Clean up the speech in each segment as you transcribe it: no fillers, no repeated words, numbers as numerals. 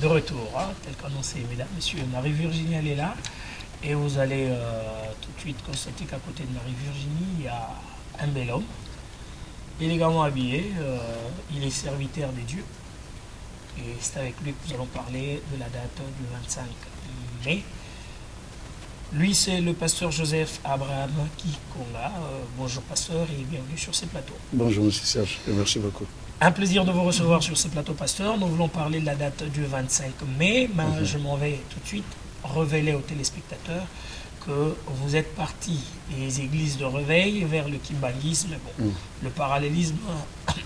de retour, hein, tel qu'annoncé, mesdames, messieurs. Marie-Virginie, elle est là. Et vous allez tout de suite constater qu'à côté de Marie-Virginie, il y a un bel homme, élégamment habillé. Il est serviteur de Dieu. Et c'est avec lui que nous allons parler de la date du 25 mai. Lui, c'est le pasteur Joseph Abraham Kikonga. Bonjour, pasteur, et bienvenue sur ces plateaux. Bonjour, monsieur Serge, et merci beaucoup. Un plaisir de vous recevoir sur ces plateaux, pasteur. Nous voulons parler de la date du 25 mai, mais je m'en vais tout de suite révéler aux téléspectateurs que vous êtes parti des églises de réveil vers le kimbanguisme. Bon, le parallélisme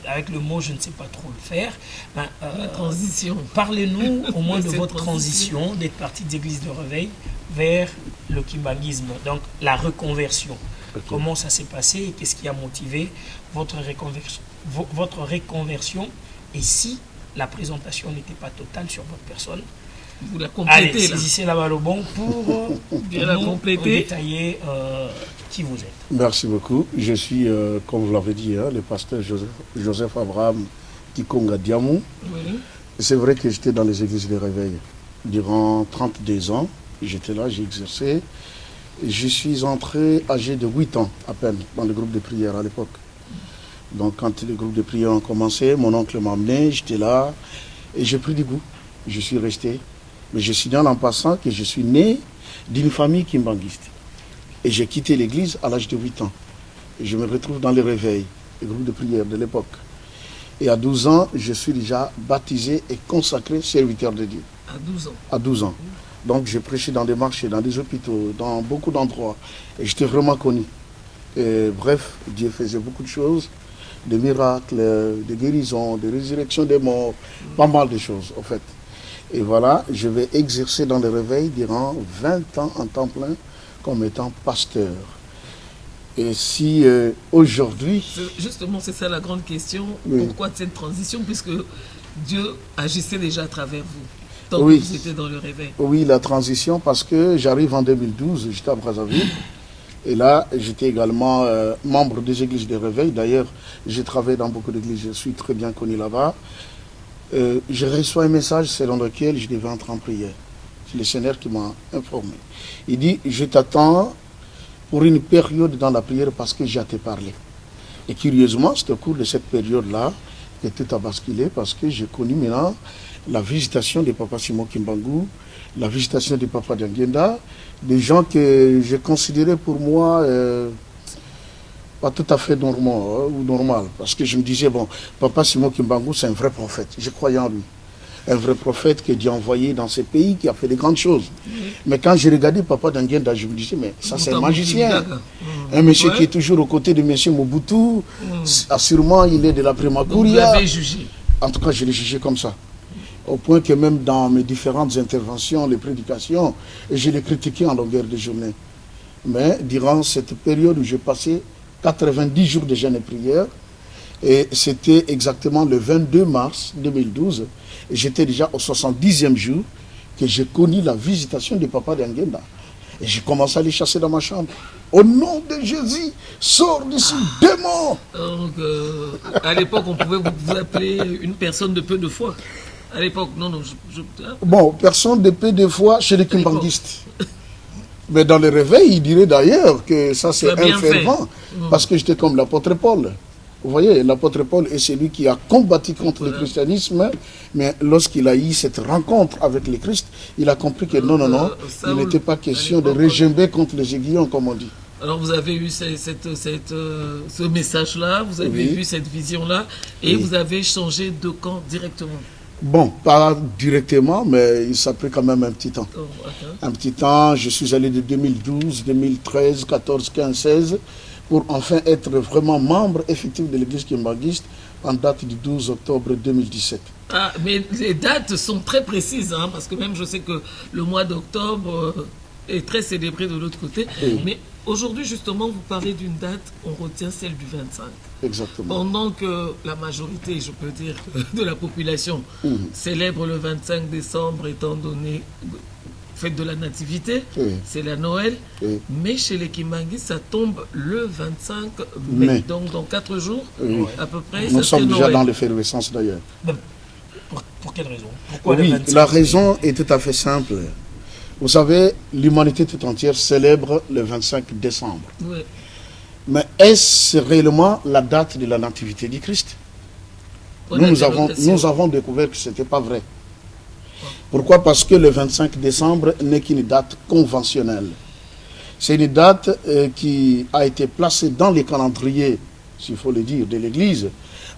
avec le mot, je ne sais pas trop le faire. La transition. Parlez-nous au moins de votre transition, d'être parti des églises de réveil vers le kimbanguisme, donc la reconversion. Okay. Comment ça s'est passé et qu'est-ce qui a motivé votre reconversion, et si la présentation n'était pas totale sur votre personne, vous la complétez. Allez, saisissez la balle au bon pour bien la compléter, détailler qui vous êtes. Merci beaucoup. Je suis, comme vous l'avez dit, le pasteur Joseph Abraham Kikonga Diamou. Oui. C'est vrai que j'étais dans les églises de réveil durant 32 ans. J'étais là, j'ai exercé. Je suis entré âgé de 8 ans à peine dans le groupe de prière à l'époque. Donc quand les groupes de prière ont commencé, mon oncle m'a amené, j'étais là et j'ai pris du goût. Je suis resté. Mais je signale en passant que je suis né d'une famille kimbanguiste. Et j'ai quitté l'église à l'âge de 8 ans. Et je me retrouve dans les réveils, les groupes de prière de l'époque. Et à 12 ans, je suis déjà baptisé et consacré serviteur de Dieu. À 12 ans. À 12 ans. Donc j'ai prêché dans des marchés, dans des hôpitaux, dans beaucoup d'endroits. Et j'étais vraiment connu. Et bref, Dieu faisait beaucoup de choses, des miracles, des guérisons, des résurrections des morts, pas mal de choses en fait. Et voilà, je vais exercer dans le réveil durant 20 ans en temps plein comme étant pasteur. Et si aujourd'hui... Justement, c'est ça la grande question. Oui. Pourquoi cette transition? Puisque Dieu agissait déjà à travers vous. Tant oui. que vous étiez dans le réveil. Oui, la transition, parce que j'arrive en 2012, j'étais à Brazzaville. Et là, j'étais également membre des églises de réveil. D'ailleurs, j'ai travaillé dans beaucoup d'églises, je suis très bien connu là-bas. Je reçois un message selon lequel je devais entrer en prière. C'est le Seigneur qui m'a informé. Il dit, je t'attends pour une période dans la prière parce que j'ai à te parler. Et curieusement, c'est au cours de cette période-là que tout a basculé parce que j'ai connu maintenant la visitation de Papa Simon Kimbangu, la visitation de Papa Diangenda, des gens que j'ai considérés pour moi pas tout à fait normal, parce que je me disais, bon, Papa Simon Kimbangu, c'est un vrai prophète, je croyais en lui. Un vrai prophète que Dieu a envoyé dans ces pays, qui a fait de grandes choses. Mais quand j'ai regardé Papa Diangenda, je me disais, mais ça c'est un magicien. Un monsieur qui est toujours aux côtés de monsieur Mobutu, assurément il est de la Primakuria. Vous l'avez jugé. En tout cas, je l'ai jugé comme ça. Au point que même dans mes différentes interventions, les prédications, je l'ai critiqué en longueur de journée. Mais durant cette période où j'ai passé 90 jours de jeûne et prière, et c'était exactement le 22 mars 2012, et j'étais déjà au 70e jour que j'ai connu la visitation de Papa Diangenda. Et j'ai commencé à les chasser dans ma chambre. Au nom de Jésus, sors d'ici, démon! Donc, à l'époque, on pouvait vous appeler une personne de peu de foi. À l'époque, non. Bon, personne de peu de foi chez les kimbanguistes. Mais dans le réveil, il dirait d'ailleurs que ça c'est un fervent, parce que j'étais comme l'apôtre Paul. Vous voyez, l'apôtre Paul est celui qui a combattu contre le christianisme, mais lorsqu'il a eu cette rencontre avec le Christ, il a compris que non, il n'était pas question de régimber contre les aiguillons, comme on dit. Alors vous avez eu ce message-là, vous avez vu cette vision-là, et vous avez changé de camp directement. Bon, pas directement, mais ça a pris quand même un petit temps. Un petit temps, je suis allé de 2012, 2013, 14, 15, 16, pour enfin être vraiment membre effectif de l'église kimbanguiste en date du 12 octobre 2017. Ah, mais les dates sont très précises, hein, parce que même je sais que le mois d'octobre est très célébré de l'autre côté. Mais aujourd'hui, justement, vous parlez d'une date, on retient celle du 25. Exactement. Pendant que la majorité, je peux dire, de la population célèbre le 25 décembre, étant donné fête de la nativité, c'est la Noël. Mais chez les Kimbanguistes, ça tombe le 25 mai. Donc dans 4 jours, à peu près, nous sommes déjà Noël. dans l'effervescence d'ailleurs. Pour Pour quelle raison? Pourquoi Oui, la raison est tout à fait simple. Vous savez, l'humanité tout entière célèbre le 25 décembre. Oui. Mais est-ce réellement la date de la nativité du Christ? Nous avons découvert que ce n'était pas vrai. Pourquoi? Parce que le 25 décembre n'est qu'une date conventionnelle. C'est une date qui a été placée dans les calendriers, s'il faut le dire, de l'Église,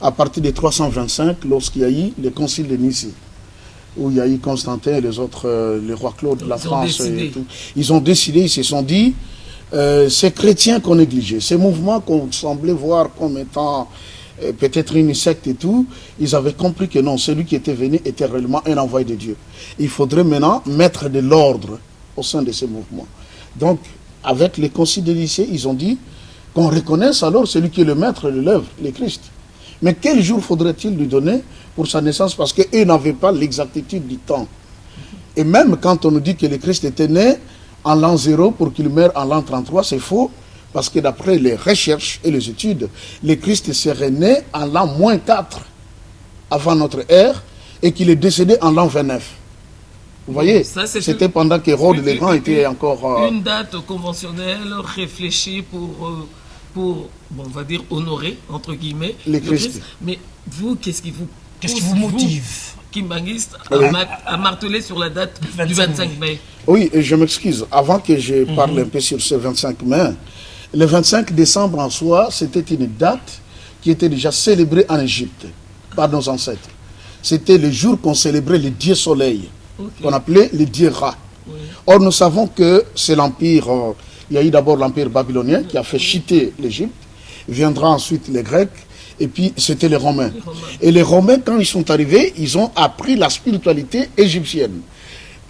à partir de 325, lorsqu'il y a eu le concile de Nicée, où il y a eu Constantin et les autres, les rois Claude de la France. Et tout. Ils ont décidé, ils se sont dit, ces chrétiens qu'on négligeait, ces mouvements qu'on semblait voir comme étant peut-être une secte et tout, ils avaient compris que non, celui qui était venu était réellement un envoyé de Dieu. Il faudrait maintenant mettre de l'ordre au sein de ces mouvements. Donc, avec les concile de Nicée, ils ont dit qu'on reconnaisse alors celui qui est le maître de l'œuvre, le Christ. Mais quel jour faudrait-il lui donner pour sa naissance? Parce qu'eux n'avaient pas l'exactitude du temps. Et même quand on nous dit que le Christ était né en l'an 0 pour qu'il meure en l'an 33, c'est faux. Parce que d'après les recherches et les études, le Christ serait né en l'an -4 avant notre ère et qu'il est décédé en l'an 29. Vous voyez, c'était pendant qu'Hérode le Grand était encore... Une date conventionnelle réfléchie pour bon, on va dire, honorer, entre guillemets, le Christ. Mais vous, qu'est-ce qui vous motive, Kimbanguiste, à marteler sur la date du 25 mai? Oui, et je m'excuse. Avant que je parle un peu sur ce 25 mai, le 25 décembre en soi, c'était une date qui était déjà célébrée en Égypte par nos ancêtres. C'était le jour qu'on célébrait le dieu soleil, qu'on appelait le dieu Ra. Oui. Or, nous savons que c'est l'empire, il y a eu d'abord l'empire babylonien qui a fait chuter l'Égypte, viendra ensuite les Grecs, et puis c'était les Romains. Et les Romains, quand ils sont arrivés, ils ont appris la spiritualité égyptienne.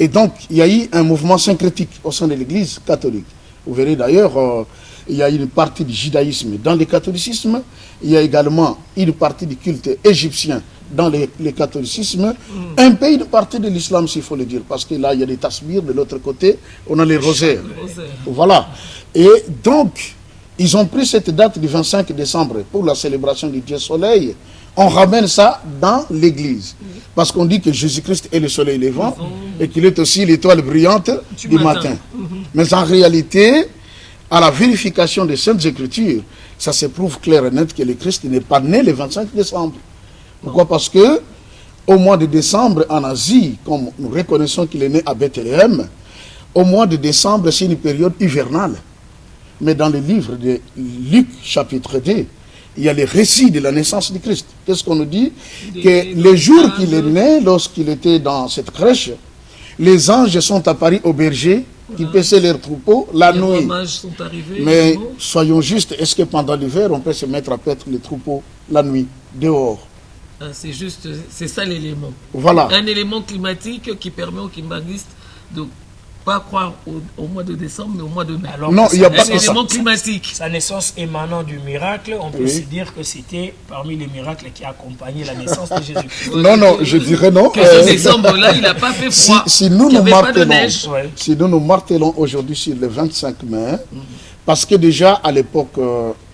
Et donc, il y a eu un mouvement syncrétique au sein de l'Église catholique. Vous verrez d'ailleurs, il y a une partie du judaïsme dans le catholicisme, il y a également une partie du culte égyptien dans le catholicisme, un peu une partie de l'islam, s'il faut le dire, parce que là, il y a des tasbirs, de l'autre côté, on a les rosaires. Voilà. Et donc, ils ont pris cette date du 25 décembre pour la célébration du Dieu Soleil. On ramène ça dans l'Église. Parce qu'on dit que Jésus-Christ est le soleil levant et qu'il est aussi l'étoile brillante du matin. Mais en réalité, à la vérification des Saintes Écritures, ça se prouve clair et net que le Christ n'est pas né le 25 décembre. Pourquoi? Parce que au mois de décembre en Asie, comme nous reconnaissons qu'il est né à Bethléem, au mois de décembre, c'est une période hivernale. Mais dans le livre de Luc, chapitre 2, il y a les récits de la naissance du Christ. Qu'est-ce qu'on nous dit? Que le jour qu'il est né, lorsqu'il était dans cette crèche, les anges sont apparus aux bergers qui paissaient leurs troupeaux la nuit. Sont arrivés, mais soyons justes, est-ce que pendant l'hiver, on peut se mettre à paître les troupeaux la nuit, dehors? C'est juste, c'est ça l'élément. Voilà. Un élément climatique qui permet aux Kimbanguistes de pas croire au mois de décembre, mais au mois de mai. Alors non, il n'y a pas un élément climatique. Sa naissance émanant du miracle, on peut se dire que c'était parmi les miracles qui accompagnaient la naissance de Jésus-Christ. Non, je dirais non. Que ce décembre-là, il n'a pas fait froid. Si nous nous martelons aujourd'hui sur le 25 mai, parce que déjà à l'époque,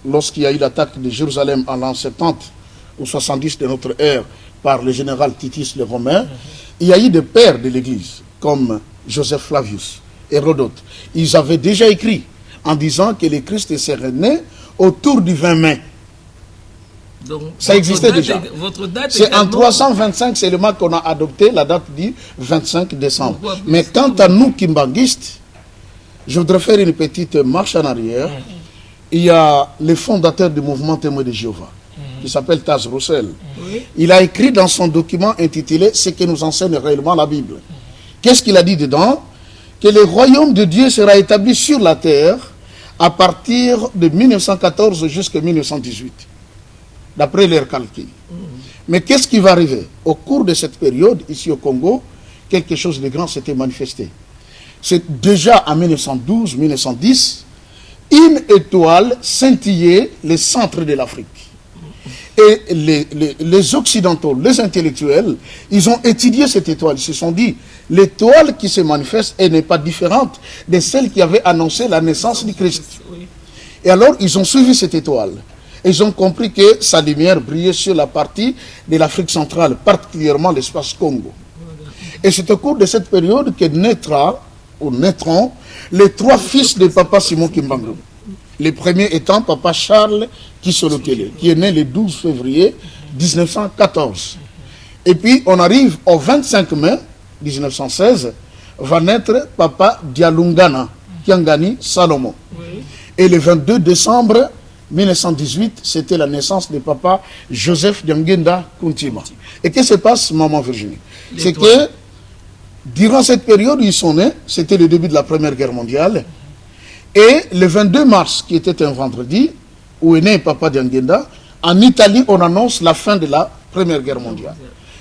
lorsqu'il y a eu l'attaque de Jérusalem en l'an 70 ou 70 de notre ère par le général Titus le Romain, il y a eu des pères de l'Église, comme Joseph Flavius, Hérodote. Ils avaient déjà écrit en disant que le Christ serait né autour du 20 mai. Donc, ça existait déjà. C'est en 325 seulement qu'on a adopté la date du 25 décembre. Mais quant à nous, Kimbanguistes, je voudrais faire une petite marche en arrière. Il y a le fondateur du mouvement Témoin de Jéhovah, qui s'appelle Taz Roussel. Il a écrit dans son document intitulé « Ce que nous enseigne réellement la Bible ». Qu'est-ce qu'il a dit dedans? Que le royaume de Dieu sera établi sur la terre à partir de 1914 jusqu'à 1918, d'après leurs calculs. Mais qu'est-ce qui va arriver? Au cours de cette période, ici au Congo, quelque chose de grand s'était manifesté. C'est déjà en 1912-1910, une étoile scintillait le centre de l'Afrique. Et les Occidentaux, les intellectuels, ils ont étudié cette étoile. Ils se sont dit, l'étoile qui se manifeste, elle n'est pas différente de celle qui avait annoncé la naissance du Christ. Et alors, ils ont suivi cette étoile. Ils ont compris que sa lumière brillait sur la partie de l'Afrique centrale, particulièrement l'espace Congo. Et c'est au cours de cette période que naîtront les 3 fils de Papa Simon Kimbangu. Le premier étant Papa Charles Kisolokele, qui est né le 12 février 1914. Et puis on arrive au 25 mai 1916, va naître Papa Dialungana Kiangani Salomon. Oui. Et le 22 décembre 1918, c'était la naissance de Papa Joseph Diangenda Kuntima. Et qu'est-ce qui se passe, Maman Virginie? C'est que durant cette période où ils sont nés, c'était le début de la Première Guerre mondiale. Et le 22 mars, qui était un vendredi, où est né Papa Diangenda, en Italie, on annonce la fin de la Première Guerre mondiale.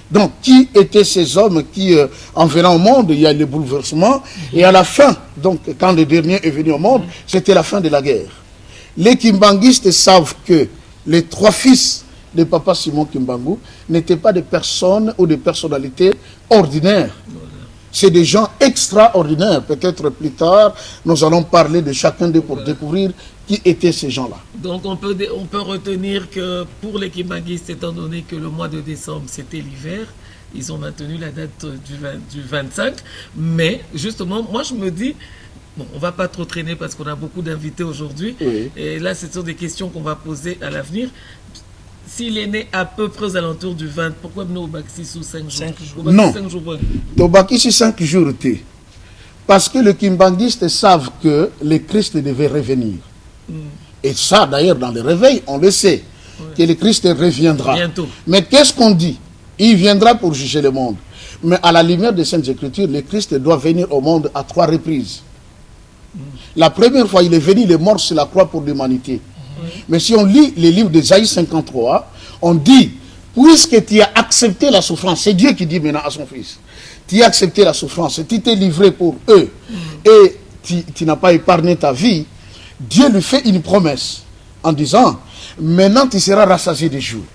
Donc, qui étaient ces hommes qui, en venant au monde, il y a le bouleversement, et à la fin, donc, quand le dernier est venu au monde, c'était la fin de la guerre. Les Kimbanguistes savent que les 3 fils de Papa Simon Kimbangu n'étaient pas des personnes ou des personnalités ordinaires. C'est des gens extraordinaires. Peut-être plus tard, nous allons parler de chacun d'eux pour découvrir qui étaient ces gens-là. Donc on peut retenir que pour les Kimbanguistes, étant donné que le mois de décembre c'était l'hiver, ils ont maintenu la date du 25. Mais justement, moi je me dis, bon, on ne va pas trop traîner parce qu'on a beaucoup d'invités aujourd'hui. Oui. Et là, ce sont des questions qu'on va poser à l'avenir. S'il est né à peu près aux alentours du 20, pourquoi nous au Baxi sous 5 jours? 5 jours. Non, au Baxi sous 5 jours. Parce que les Kimbanguistes savent que le Christ devait revenir. Et ça, d'ailleurs, dans le réveil, on le sait, que le Christ reviendra. Bientôt. Mais qu'est-ce qu'on dit? Il viendra pour juger le monde. Mais à la lumière des Saintes Écritures, le Christ doit venir au monde à 3 reprises. La première fois, il est venu, il est mort sur la croix pour l'humanité. Mais si on lit les livres d'Ésaïe 53, on dit, puisque tu as accepté la souffrance, c'est Dieu qui dit maintenant à son fils, tu as accepté la souffrance, tu t'es livré pour eux, et tu n'as pas épargné ta vie, Dieu lui fait une promesse en disant, maintenant tu seras rassasié des jours,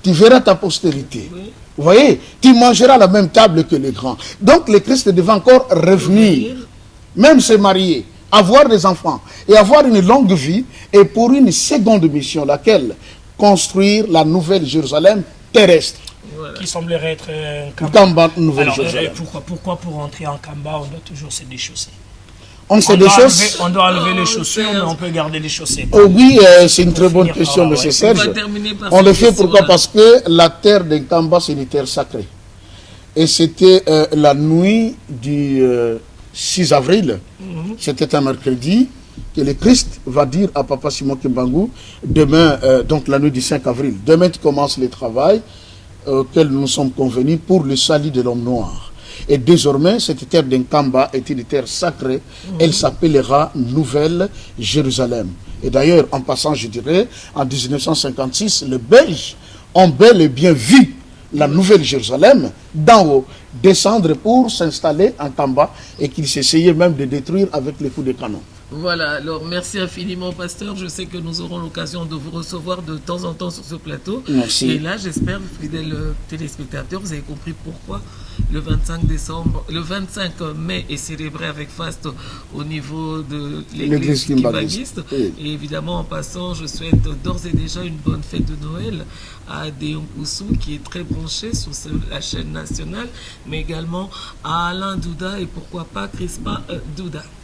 tu verras ta postérité. Vous voyez, tu mangeras à la même table que les grands. Donc le Christ devait encore revenir, même se marier, avoir des enfants et avoir une longue vie, et pour une seconde mission, laquelle? Construire la nouvelle Jérusalem terrestre. Voilà. Qui semblerait être un Kamba. Nouvelle Jérusalem. Pourquoi pour entrer en Kamba, on doit toujours se déchausser? On doit enlever les chaussures, mais on peut garder les chaussettes. Oh oui, c'est une très bonne question, M. Serge. On le fait pourquoi? Parce que la terre de Kamba, c'est une terre sacrée. Et c'était la nuit du 6 avril, c'était un mercredi, que le Christ va dire à Papa Simon Kimbangu, demain, donc la nuit du 5 avril, demain tu commences le travail auquel nous sommes convenus pour le salut de l'homme noir. Et désormais, cette terre d'Nkamba est une terre sacrée. Elle s'appellera Nouvelle Jérusalem. Et d'ailleurs, en passant, je dirais, en 1956, les Belges ont bel et bien vu la Nouvelle Jérusalem d'en haut descendre pour s'installer en Kamba, et qu'ils s'essayaient même de détruire avec les coups de canon. Voilà, alors merci infiniment, pasteur. Je sais que nous aurons l'occasion de vous recevoir de temps en temps sur ce plateau. Merci. Et là, j'espère, fidèles téléspectateurs, vous avez compris pourquoi le 25 mai est célébré avec faste au niveau de l'église kimbanguiste. Oui. Et évidemment, en passant, je souhaite d'ores et déjà une bonne fête de Noël à Adéon Koussou, qui est très branché sur la chaîne nationale, mais également à Alain Douda et pourquoi pas Crispa Douda.